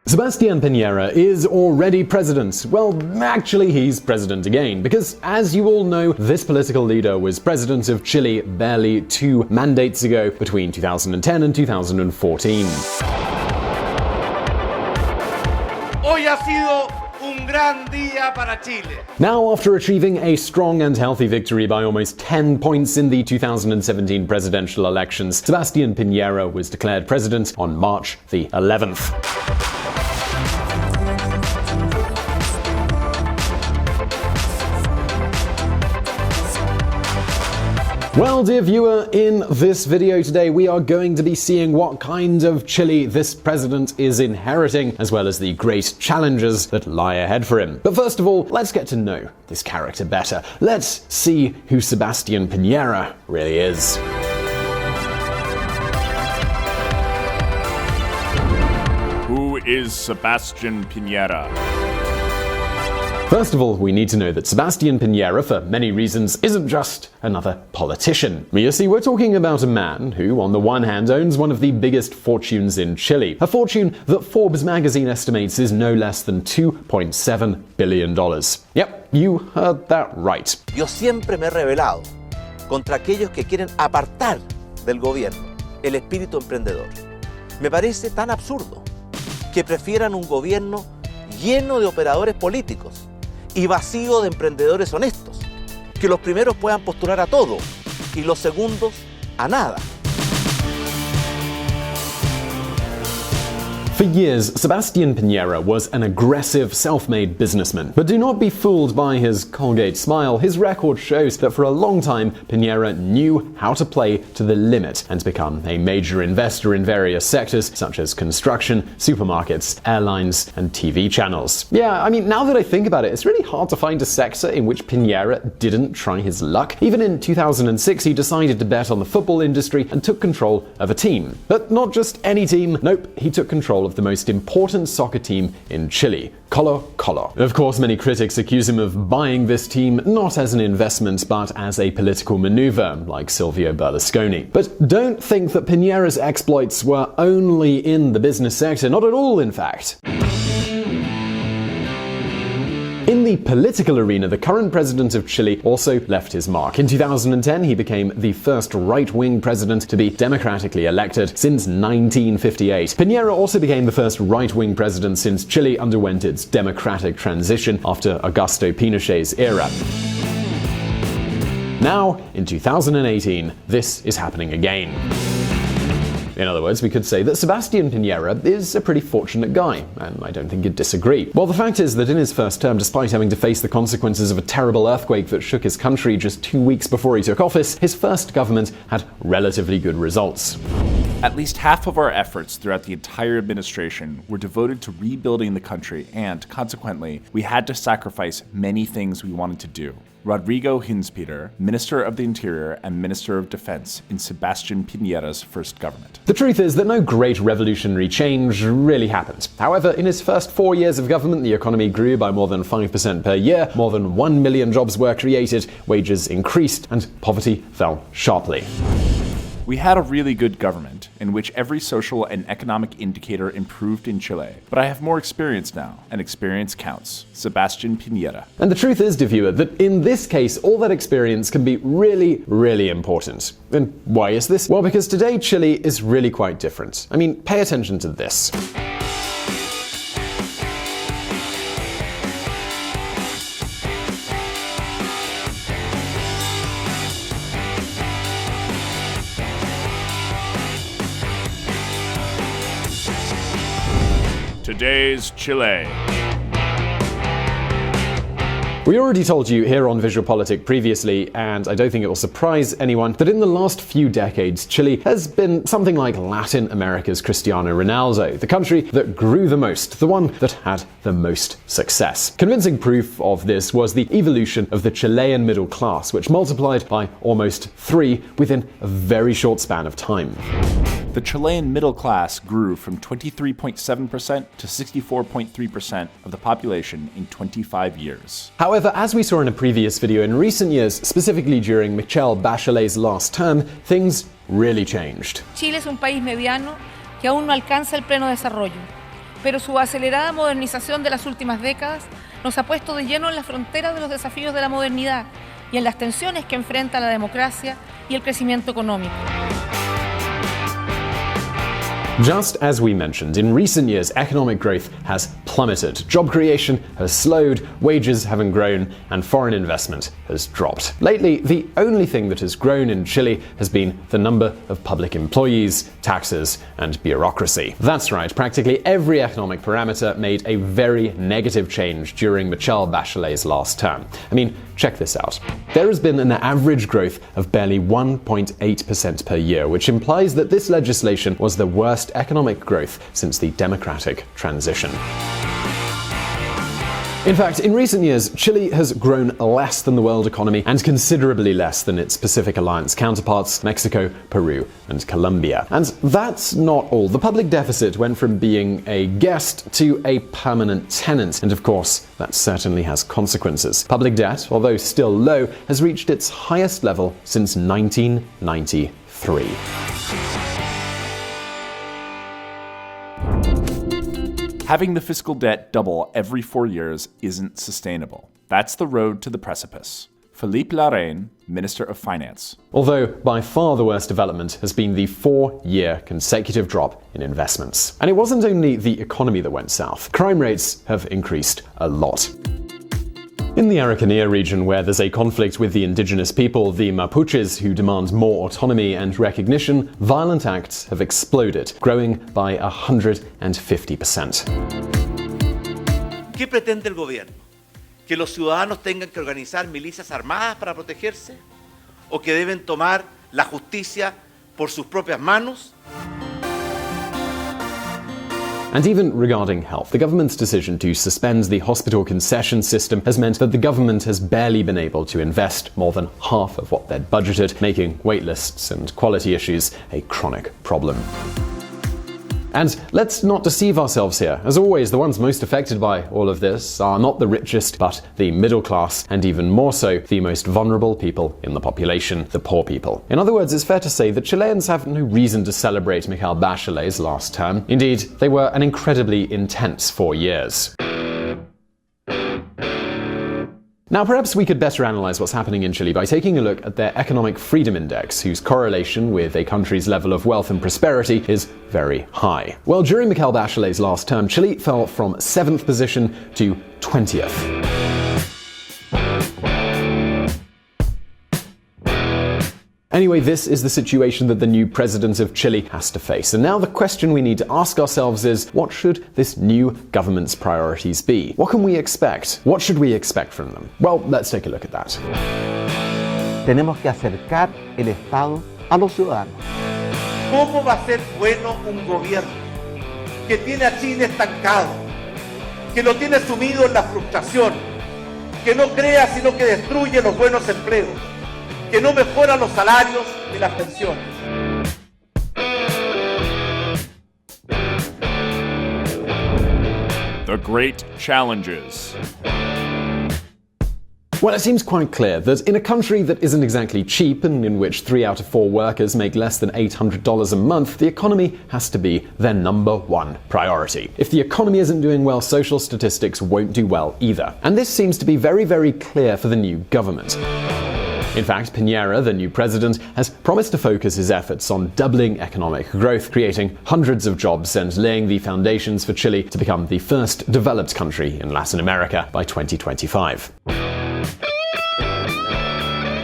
Sebastian Piera is already president. Well, actually he's president again, because as you all know, this political leader was president of Chile barely 2 mandates ago, between 2010 and 2014. Hoy ha sido un gran día para Chile. Now, after achieving a strong and healthy victory by almost 10 points in the 2017 presidential elections, Sebastian Piñera was declared president on March the 11th. Well, dear viewer, in this video today we are going to be seeing what kind of Chile this president is inheriting, as well as the great challenges that lie ahead for him. But first of all, let's get to know this character better. Let's see who Sebastian Piñera really is. Who is Sebastian Piñera? First of all, we need to know that Sebastian Piñera, for many reasons, isn't just another politician. You see, we're talking about a man who, on the one hand, owns one of the biggest fortunes in Chile, a fortune that Forbes magazine estimates is no less than $2.7 billion. Yep, you heard that right. Yo siempre me he rebelado contra aquellos que quieren apartar del gobierno el espíritu emprendedor. Me parece tan absurdo que prefieran un gobierno lleno de operadores políticos y vacío de emprendedores honestos, que los primeros puedan postular a todo y los segundos a nada. For years, Sebastian Piñera was an aggressive, self-made businessman. But do not be fooled by his Colgate smile. His record shows that for a long time, Piñera knew how to play to the limit and become a major investor in various sectors such as construction, supermarkets, airlines, and TV channels. Yeah, I mean, now that I think about it, it's really hard to find a sector in which Piñera didn't try his luck. Even in 2006, he decided to bet on the football industry and took control of a team. But not just any team. Nope, he took control of the most important soccer team in Chile, Colo-Colo. Of course, many critics accuse him of buying this team not as an investment but as a political maneuver, like Silvio Berlusconi. But don't think that Piñera's exploits were only in the business sector, not at all, in fact. In the political arena, the current president of Chile also left his mark. In 2010, he became the first right-wing president to be democratically elected since 1958. Piñera also became the first right-wing president since Chile underwent its democratic transition after Augusto Pinochet's era. Now, in 2018, this is happening again. In other words, we could say that Sebastian Piñera is a pretty fortunate guy, and I don't think you'd disagree. Well, the fact is that in his first term, despite having to face the consequences of a terrible earthquake that shook his country just 2 weeks before he took office, his first government had relatively good results. At least half of our efforts throughout the entire administration were devoted to rebuilding the country, and consequently, we had to sacrifice many things we wanted to do. Rodrigo Hinspeter, Minister of the Interior and Minister of Defense in Sebastian Piñera's first government. The truth is that no great revolutionary change really happened. However, in his first 4 years of government, the economy grew by more than 5% per year, more than 1 million jobs were created, wages increased, and poverty fell sharply. We had a really good government, in which every social and economic indicator improved in Chile. But I have more experience now, and experience counts. Sebastian Piñera. And the truth is, dear viewer, that in this case, all that experience can be really, really important. And why is this? Well, because today Chile is really quite different. I mean, pay attention to this. Today's Chile. We already told you here on VisualPolitik previously, and I don't think it will surprise anyone, that in the last few decades, Chile has been something like Latin America's Cristiano Ronaldo, the country that grew the most, the one that had the most success. Convincing proof of this was the evolution of the Chilean middle class, which multiplied by almost 3 within a very short span of time. The Chilean middle class grew from 23.7% to 64.3% of the population in 25 years. However, as we saw in a previous video, in recent years, specifically during Michelle Bachelet's last term, things really changed. Chile es un país mediano que aún no alcanza el pleno desarrollo, pero su acelerada modernización de las últimas décadas nos ha puesto de lleno en la frontera de los desafíos de la modernidad y en las tensiones que enfrenta la democracia y el crecimiento económico. Just as we mentioned, in recent years, economic growth has plummeted. Job creation has slowed, wages haven't grown, and foreign investment has dropped. Lately, the only thing that has grown in Chile has been the number of public employees, taxes, and bureaucracy. That's right, practically every economic parameter made a very negative change during Michelle Bachelet's last term. I mean, check this out. There has been an average growth of barely 1.8% per year, which implies that this legislation was the worst economic growth since the democratic transition. In fact, in recent years, Chile has grown less than the world economy and considerably less than its Pacific Alliance counterparts, Mexico, Peru, and Colombia. And that's not all. The public deficit went from being a guest to a permanent tenant, and of course, that certainly has consequences. Public debt, although still low, has reached its highest level since 1993. Having the fiscal debt double every 4 years isn't sustainable. That's the road to the precipice. Philippe Larraín, Minister of Finance. Although by far the worst development has been the 4-year consecutive drop in investments. And it wasn't only the economy that went south. Crime rates have increased a lot. In the Araucanía region, where there's a conflict with the indigenous people, the Mapuches, who demand more autonomy and recognition, violent acts have exploded, growing by 150%. ¿Qué pretende el gobierno? ¿Que los ciudadanos tengan que organizar milicias armadas para protegerse? ¿O que deben tomar la justicia por sus propias manos? And even regarding health, the government's decision to suspend the hospital concession system has meant that the government has barely been able to invest more than half of what they'd budgeted, making waitlists and quality issues a chronic problem. And let's not deceive ourselves here. As always, the ones most affected by all of this are not the richest, but the middle class, and even more so, the most vulnerable people in the population, the poor people. In other words, it's fair to say that Chileans have no reason to celebrate Michelle Bachelet's last term. Indeed, they were an incredibly intense 4 years. Now, perhaps we could better analyze what's happening in Chile by taking a look at their Economic Freedom Index, whose correlation with a country's level of wealth and prosperity is very high. Well, during Michelle Bachelet's last term, Chile fell from 7th position to 20th. Anyway, this is the situation that the new president of Chile has to face. And now the question we need to ask ourselves is, what should this new government's priorities be? What can we expect? What should we expect from them? Well, let's take a look at that. Tenemos que acercar el Estado a los ciudadanos. ¿Cómo va a ser bueno un gobierno que tiene a Chile estancado, que lo tiene sumido en la frustración, que no crea sino que destruye los buenos empleos, que no mejora los salarios y las pensiones? The Great Challenges. Well, it seems quite clear that in a country that isn't exactly cheap and in which 3 out of 4 workers make less than $800 a month, the economy has to be their number one priority. If the economy isn't doing well, social statistics won't do well either. And this seems to be very, very clear for the new government. In fact, Piñera, the new president, has promised to focus his efforts on doubling economic growth, creating hundreds of jobs, and laying the foundations for Chile to become the first developed country in Latin America by 2025.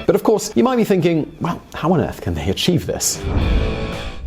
But of course, you might be thinking, well, how on earth can they achieve this?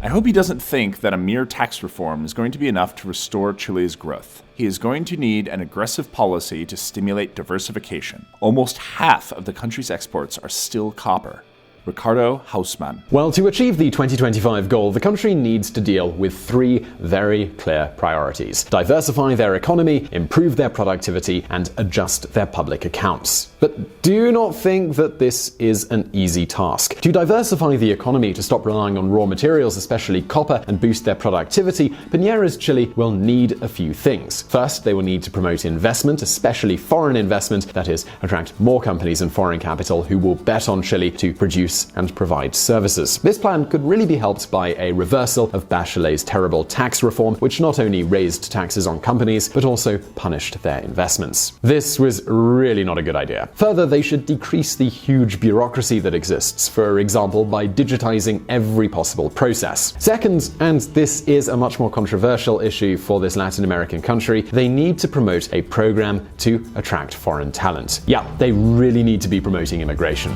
I hope he doesn't think that a mere tax reform is going to be enough to restore Chile's growth. He is going to need an aggressive policy to stimulate diversification. Almost half of the country's exports are still copper. Ricardo Hausmann. Well, to achieve the 2025 goal, the country needs to deal with 3 very clear priorities: diversify their economy, improve their productivity, and adjust their public accounts. But do not think that this is an easy task. To diversify the economy, to stop relying on raw materials, especially copper, and boost their productivity, Piñera's Chile will need a few things. First, they will need to promote investment, especially foreign investment, that is, attract more companies and foreign capital who will bet on Chile to produce produce and provide services. This plan could really be helped by a reversal of Bachelet's terrible tax reform, which not only raised taxes on companies, but also punished their investments. This was really not a good idea. Further, they should decrease the huge bureaucracy that exists, for example, by digitizing every possible process. Second, and this is a much more controversial issue for this Latin American country, they need to promote a program to attract foreign talent. Yeah, they really need to be promoting immigration.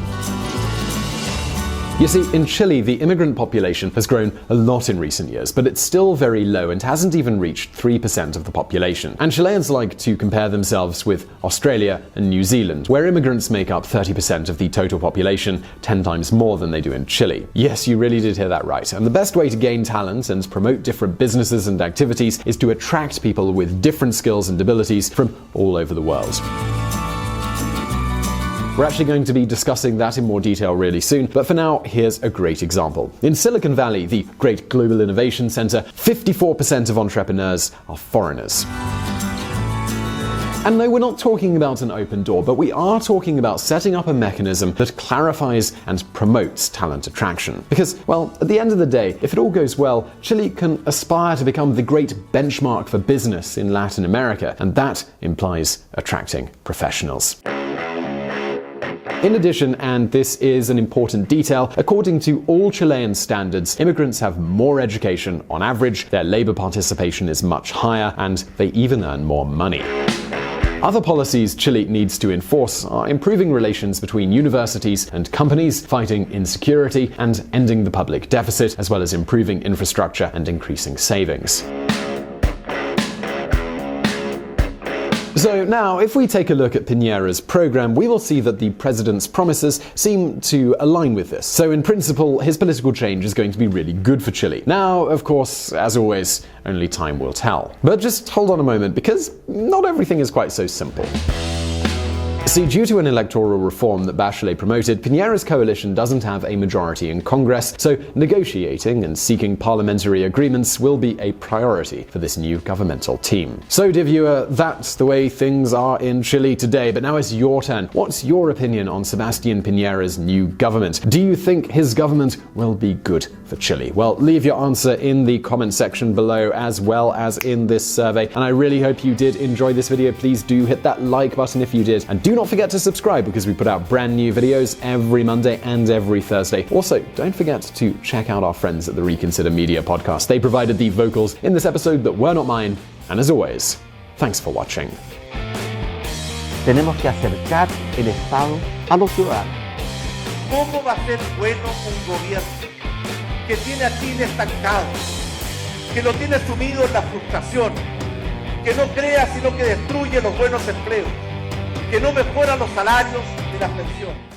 You see, in Chile, the immigrant population has grown a lot in recent years, but it's still very low and hasn't even reached 3% of the population. And Chileans like to compare themselves with Australia and New Zealand, where immigrants make up 30% of the total population, 10 times more than they do in Chile. Yes, you really did hear that right. And the best way to gain talent and promote different businesses and activities is to attract people with different skills and abilities from all over the world. We're actually going to be discussing that in more detail really soon, but for now, here's a great example. In Silicon Valley, the great global innovation center, 54% of entrepreneurs are foreigners. And no, we're not talking about an open door, but we are talking about setting up a mechanism that clarifies and promotes talent attraction. Because, well, at the end of the day, if it all goes well, Chile can aspire to become the great benchmark for business in Latin America, and that implies attracting professionals. In addition, and this is an important detail, according to all Chilean standards, immigrants have more education on average, their labor participation is much higher, and they even earn more money. Other policies Chile needs to enforce are improving relations between universities and companies, fighting insecurity, and ending the public deficit, as well as improving infrastructure and increasing savings. So now, if we take a look at Piñera's program, we will see that the president's promises seem to align with this. So in principle, his political change is going to be really good for Chile. Now, of course, as always, only time will tell. But just hold on a moment, because not everything is quite so simple. See, due to an electoral reform that Bachelet promoted, Piñera's coalition doesn't have a majority in Congress, so negotiating and seeking parliamentary agreements will be a priority for this new governmental team. So, dear viewer, that's the way things are in Chile today, but now it's your turn. What's your opinion on Sebastián Piñera's new government? Do you think his government will be good for Chile? Well, leave your answer in the comment section below, as well as in this survey, and I really hope you did enjoy this video. Please do hit that like button if you did, and do not forget to subscribe because we put out brand new videos every Monday and every Thursday. Also, don't forget to check out our friends at the Reconsider Media podcast. They provided the vocals in this episode that were not mine, and as always, thanks for watching. Tenemos que acercar el Estado a los ciudadanos. ¿Cómo va a ser bueno un gobierno que tiene a Chile estancado, que lo tiene sumido en la frustración, que no crea sino que destruye los buenos empleos, que no mejora los salarios ni las pensiones?